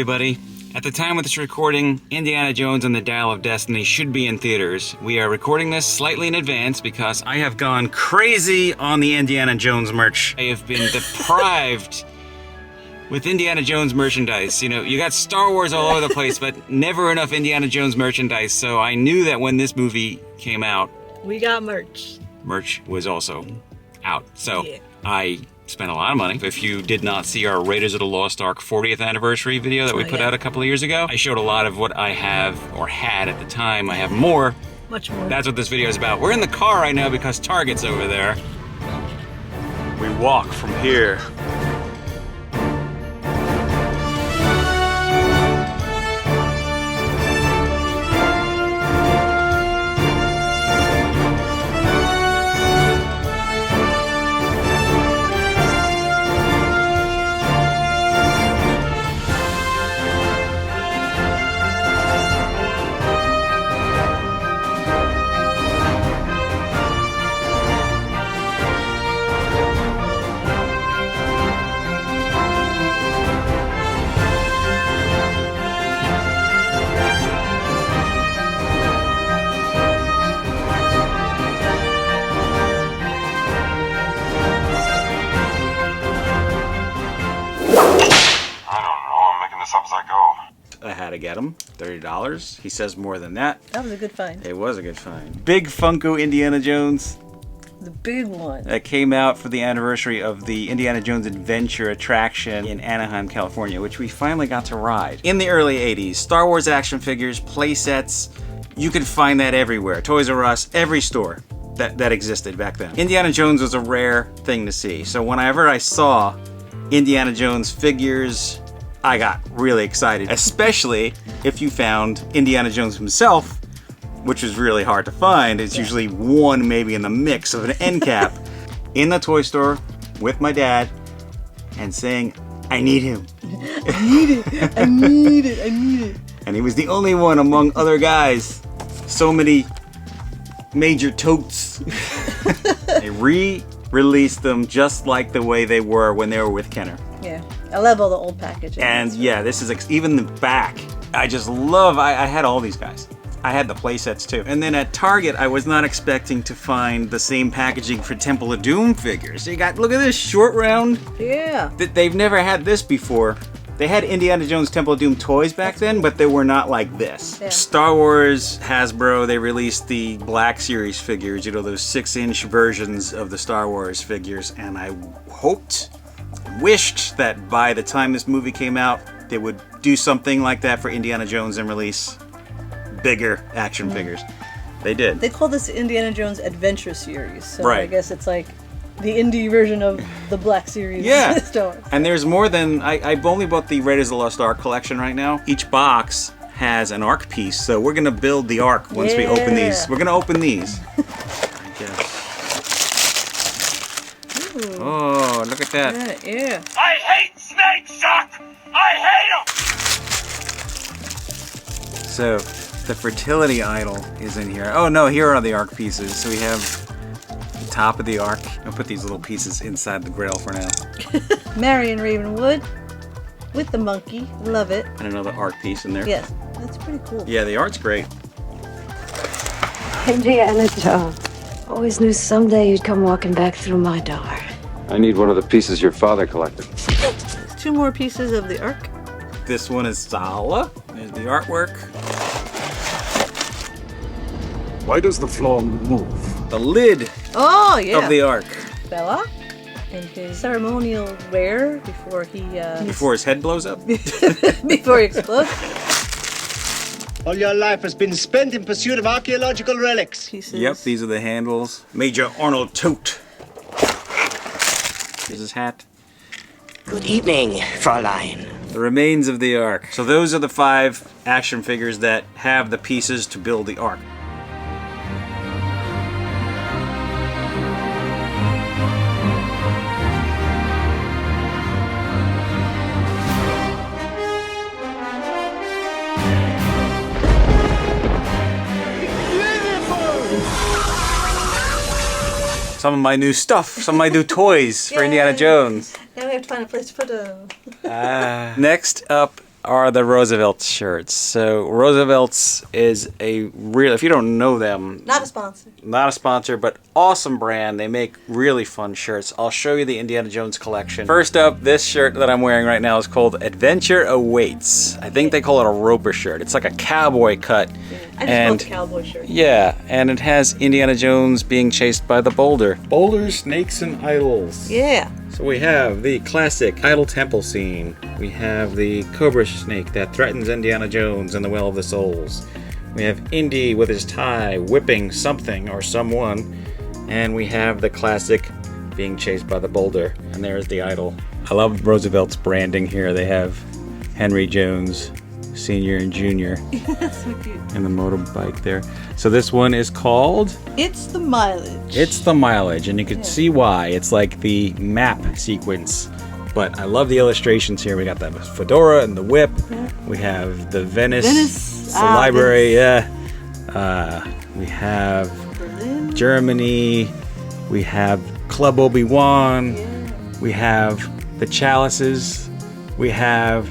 everybody. At the time of this recording, Indiana Jones and the Dial of Destiny should be in theaters. We are recording this slightly in advance because I have gone crazy on the Indiana Jones merch. I have been deprived with Indiana Jones merchandise. You know, you got Star Wars all over the place, but never enough Indiana Jones merchandise. So I knew that when this movie came out, we got merch. Merch was also out. So yeah. I spent a lot of money. If you did not see our Raiders of the Lost Ark 40th anniversary video that we put out a couple of years ago, I showed a lot of what I have or had at the time. I have more. Much more. That's what this video is about. We're in the car right now because Target's over there. We walk from here. I had to get him. $30. He says more than that. That was a good find. It was a good find. Big Funko Indiana Jones. The big one. That came out for the anniversary of the Indiana Jones Adventure attraction in Anaheim, California, which we finally got to ride. In the early 80s, Star Wars action figures, play sets, you could find that everywhere. Toys R Us, every store that existed back then. Indiana Jones was a rare thing to see. So whenever I saw Indiana Jones figures, I got really excited, especially if you found Indiana Jones himself, which is really hard to find. It's usually one maybe in the mix of an end cap in the toy store with my dad and saying, I need him. I need it. I need it. I need it. And he was the only one among other guys. So many major totes. They re-released them just like the way they were when they were with Kenner. Yeah, I love all the old packaging. And yeah, this is even the back. I just love, I had all these guys. I had the play sets too. And then at Target, I was not expecting to find the same packaging for Temple of Doom figures. So you got, look at this short round. Yeah. They've never had this before. They had Indiana Jones Temple of Doom toys back then, but they were not like this. Yeah. Star Wars, Hasbro, they released the Black Series figures, you know, those 6-inch versions of the Star Wars figures. And I wished that by the time this movie came out, they would do something like that for Indiana Jones and release bigger action figures. They did. They call this Indiana Jones Adventure Series, so right. I guess it's like the indie version of the Black Series. Yeah. Star Wars. And there's more than, I've only bought the Raiders of the Lost Ark collection right now. Each box has an Ark piece, so we're gonna build the Ark once we open these. We're gonna open these. I guess. Ooh. Oh, look at that. Yeah. I hate snakes, Chuck! I hate them! So, the fertility idol is in here. Oh no, here are the Ark pieces. So we have the top of the Ark. I'll put these little pieces inside the grill for now. Marion Ravenwood with the monkey. Love it. And another Ark piece in there. Yes, that's pretty cool. Yeah, the art's great. Indiana Jones. Always knew someday you'd come walking back through my door. I need one of the pieces your father collected. There's 2 more pieces of the Ark. This one is Sala. There's the artwork. Why does the floor move? The lid Oh, yeah. of the Ark. Bella in his ceremonial wear before he Before his head blows up. before he explodes. All your life has been spent in pursuit of archaeological relics. Pieces. Yep, these are the handles. Major Arnold Tote. Here's his hat. Good evening, Fräulein. The remains of the Ark. So those are the 5 action figures that have the pieces to build the Ark. Some of my new stuff, some of my new toys for Indiana Jones. Now we have to find a place to put them. Next up are the Roosevelt shirts. So Roosevelt's is a real, if you don't know them, Not a sponsor. not a sponsor, but awesome brand. They make really fun shirts. I'll show you the Indiana Jones collection. First up, this shirt that I'm wearing right now is called Adventure Awaits. I think they call it a roper shirt. It's like a cowboy cut. I just call it a cowboy shirt. Yeah, and it has Indiana Jones being chased by the boulder. Boulders, snakes, and idols. Yeah. So we have the classic idol temple scene. We have the cobra snake that threatens Indiana Jones in the Well of the Souls. We have Indy with his tie whipping something or someone. And we have the classic being chased by the boulder. And there's the idol. I love Roosevelt's branding here. They have Henry Jones, Senior and Junior. That's so cute. And the motorbike there. So this one is called It's the Mileage. It's the Mileage, and you can see why. It's like the map sequence. But I love the illustrations here. We got the fedora and the whip. Yeah. We have the Venice. Venice. It's the library, Venice. yeah. We have Berlin. Germany. We have Club Obi-Wan. Yeah. We have the chalices. We have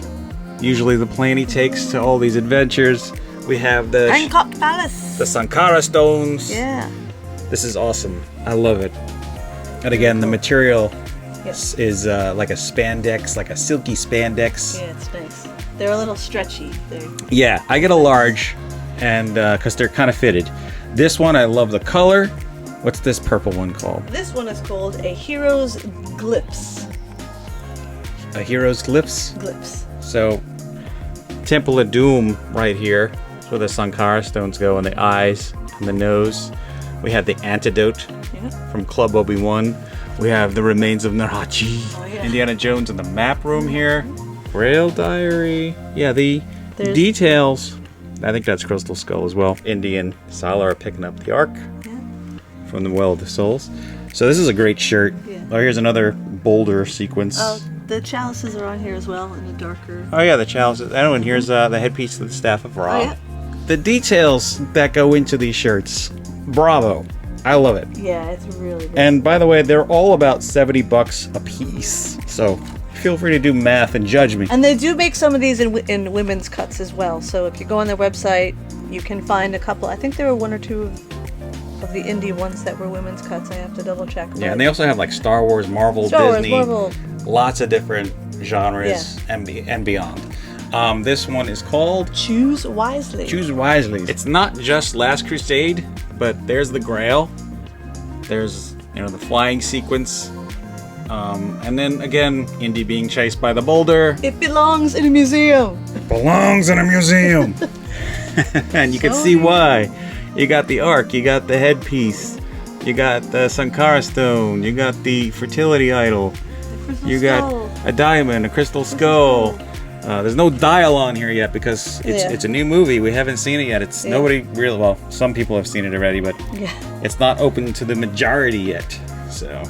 usually the plane he takes to all these adventures. We have the Hancock Palace. Sankara stones. Yeah. This is awesome. I love it. And again, the material Yes. is like a spandex, like a silky spandex. Yeah, it's nice. They're a little stretchy. Yeah, I get a large, and because they're kind of fitted. This one, I love the color. What's this purple one called? This one is called a Hero's Glimpse. A Hero's Glimpse. Glimpse. So, Temple of Doom right here. That's where the Sankara stones go, and the eyes and the nose. We have the antidote Yeah. from Club Obi-Wan. We have the remains of Narachi. Oh, yeah. Indiana Jones in the map room here. Grail Diary. Yeah, the There's- details. I think that's Crystal Skull as well. Indy and Sala are picking up the Ark from the Well of the Souls. So this is a great shirt. Yeah. Oh, here's another boulder sequence. Oh, the chalices are on here as well in a darker. Oh yeah, the chalices. Oh, and here's the headpiece of the Staff of Ra. Oh, yeah. The details that go into these shirts. Bravo. I love it. Yeah, it's really good. And by the way, they're all about $70 a piece. So feel free to do math and judge me. And they do make some of these in women's cuts as well. So if you go on their website, you can find a couple. I think there were one or two of the indie ones that were women's cuts. I have to double check. Yeah, and they also have like Star Wars, Marvel, Star Wars, Disney, Marvel. lots of different genres and beyond. This one is called Choose wisely. Choose Wisely. It's not just Last Crusade, but there's the Grail. There's, the flying sequence. And then again, Indy being chased by the boulder. It belongs in a museum. Belongs in a museum. And you can see why. You got the Ark, you got the headpiece, you got the Sankara stone, you got the fertility idol, you got a diamond, a crystal skull. There's no dial on here yet because it's a new movie. We haven't seen it yet. It's nobody really, well, some people have seen it already, but it's not open to the majority yet. So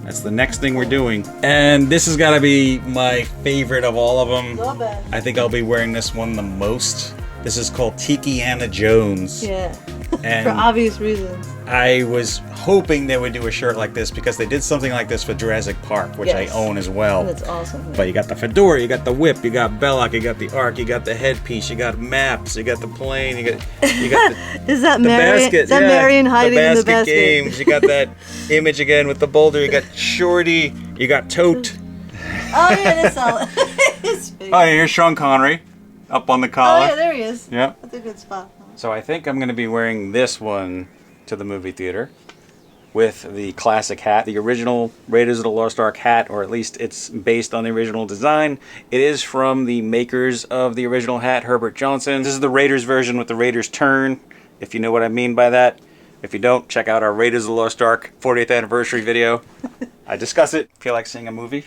that's the next thing we're doing. And this has got to be my favorite of all of them. Not bad. I think I'll be wearing this one the most. This is called Tikiana Jones. Yeah. And For obvious reasons. I was hoping they would do a shirt like this because they did something like this for Jurassic Park, which I own as well. That's awesome. But you got the fedora, you got the whip, you got Belloc, you got the Ark, you got the headpiece, you got maps, you got the plane, you got the, Is that the Marion? basket. Is that Marion hiding in the basket? Games. You got that image again with the boulder. You got Shorty. You got Tote. Oh yeah, that's solid. His face. Oh, here's Sean Connery up on the collar. Oh yeah, there he is. Yeah. That's a good spot. So I think I'm going to be wearing this one to the movie theater with the classic hat, the original Raiders of the Lost Ark hat, or at least it's based on the original design. It is from the makers of the original hat, Herbert Johnson. This is the Raiders version with the Raiders turn, if you know what I mean by that. If you don't, check out our Raiders of the Lost Ark 40th anniversary video. I discuss it. Feel like seeing a movie?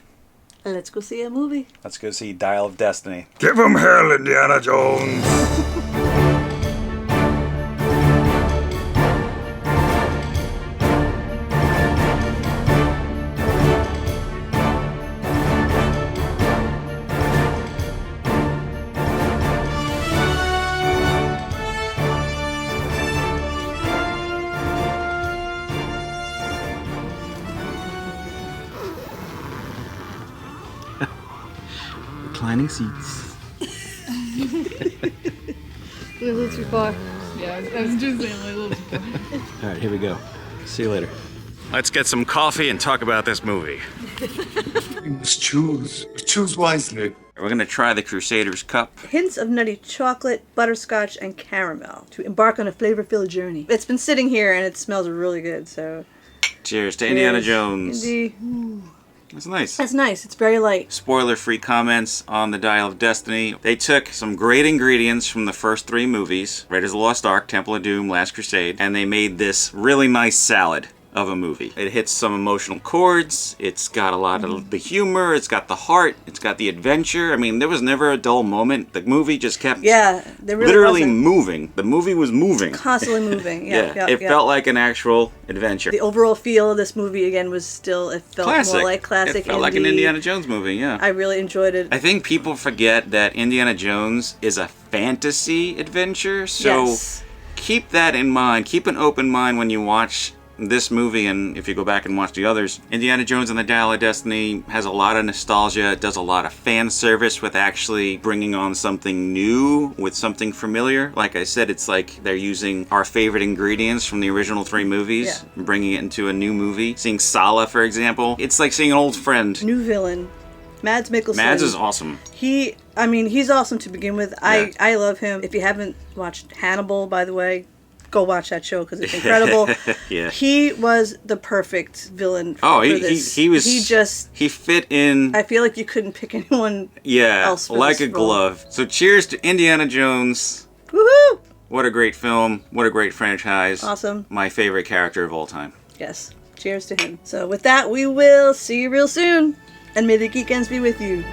Let's go see a movie. Let's go see Dial of Destiny. Give him hell, Indiana Jones! Reclining seats. A little too far. Yeah, I was just saying a little too far. All right, here we go. See you later. Let's get some coffee and talk about this movie. You must choose. Choose wisely. We're gonna try the Crusaders Cup. Hints of nutty chocolate, butterscotch, and caramel to embark on a flavor-filled journey. It's been sitting here and it smells really good, so... Cheers to Indiana Jones. Indy. That's nice. That's nice. It's very light. Spoiler-free comments on the Dial of Destiny. They took some great ingredients from the first 3 movies, Raiders of the Lost Ark, Temple of Doom, Last Crusade, and they made this really nice salad of a movie. It hits some emotional chords, it's got a lot of the humor, it's got the heart, it's got the adventure. I mean, there was never a dull moment. The movie just kept There really literally wasn't. moving. The movie was moving. Constantly moving. Yeah, it felt like an actual adventure. The overall feel of this movie, again, was still, it felt Classic. more like classic It felt like an Indiana Jones movie, yeah. I really enjoyed it. I think people forget that Indiana Jones is a fantasy adventure, so Yes. keep that in mind. Keep an open mind when you watch this movie, and if you go back and watch the others. Indiana Jones and the Dial of Destiny has a lot of nostalgia. It does a lot of fan service with actually bringing on something new with something familiar. Like I said, it's like they're using our favorite ingredients from the original 3 movies and bringing it into a new movie. Seeing Sala, for example, it's like seeing an old friend. New villain. Mads Mikkelsen. Mads is awesome. He's awesome to begin with. Yeah. I love him. If you haven't watched Hannibal, by the way, go watch that show because it's incredible. Yeah. He was the perfect villain for this. He fit in. I feel like you couldn't pick anyone else for like this a role. glove. So cheers to Indiana Jones. Woohoo! What a great film. What a great franchise. Awesome. My favorite character of all time. Yes. Cheers to him. So with that, we will see you real soon. And may the Geekendz be with you.